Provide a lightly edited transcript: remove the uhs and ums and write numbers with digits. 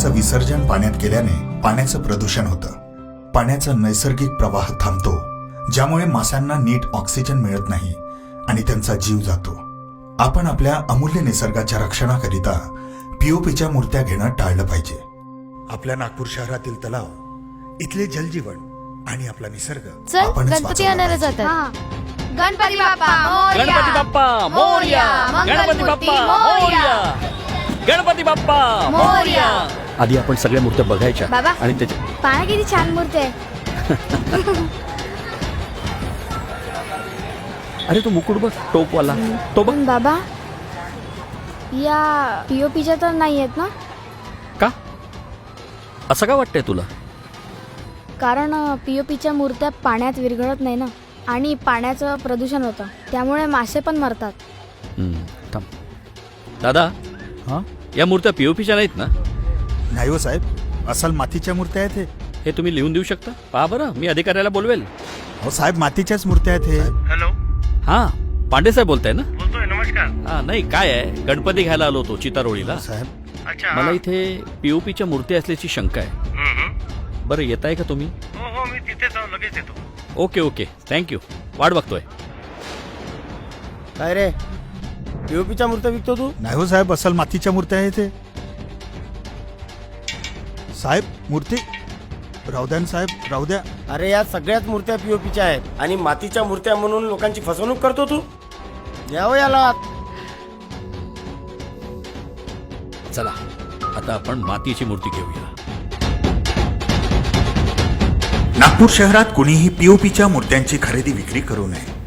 त्यांचं विसर्जन पाण्यात केल्याने पाण्याचं प्रदूषण होतं. पाण्याचा नैसर्गिक प्रवाह थांबतो, ज्यामुळे माशांना नीट ऑक्सिजन मिळत नाही आणि त्यांचा जीव जातो. आपण आपल्या अमूल्य निसर्गाच्या रक्षणाकरिता पीओपीच्या मूर्त्या घेणं टाळलं पाहिजे. आपल्या नागपूर शहरातील तलाव, इथले जलजीवन आणि आपला निसर्ग चल आपणच गणपती वाचवला आणायला पाहिजे. जातात. गणपती बाप्पा मोरया, गणपती बाप्पा मोरया, गणपती बाप्पा मोरया, गणपती बाप्पा मोरया. आधी आपण सगळ्या मूर्त्या बघायच्या बाबा. आणि त्याच्या पाहा किती छान मूर्ती आहे. अरे तो मुकुट बघ, टोपवाला तो बघ. पण बाबा, या पीओपीच्या तर नाही आहेत ना? का असं का वाटतंय तुला? कारण पीओपीच्या मूर्त्या पाण्यात विरघळत नाही ना, आणि पाण्याचं प्रदूषण होतं, त्यामुळे मासे पण मरतात. थांब दादा, हा? या मूर्त्या पीओपीच्या नाहीत ना? नाही हो साहेब, असल मातीच्या मूर्त्या आहेत हे तुम्ही लिहून देऊ शकता? पहा बरं, मी अधिकाऱ्याला बोलवेल. हो साहेब, मातीच्याच मूर्त्या आहेत हे. हॅलो, हा, पांडे साहेब बोलताय ना? बोलतोय. नमस्कार. हा, नाही काय आहे, गणपती घ्यायला आलो होतो चितारोळीला. साहेब, अच्छा. मला इथे पीओपीच्या मूर्ती असल्याची शंका आहे. बरं, येत आहे का तुम्ही? हो हो, मी तिथेच आहो, लगेच येतो. Okay okay, thank you. वाट बघतोय. काय रे, पीओपीच्या मूर्त्या विकतो तू? नाही हो साहेब, असल मातीच्या मूर्त्या आहेत हे. साहेब, मूर्ती राहू द्या ना साहेब, राहू द्या. अरे या सगळ्याच मूर्त्या पीओपीच्या आहेत आणि मातीच्या मूर्त्या म्हणून लोकांची फसवणूक करतो तू. यावं याला. चला, आता आपण मातीची मूर्ती घेऊया. नागपूर शहरात कुणीही पीओपीच्या मूर्त्यांची खरेदी विक्री करू नये.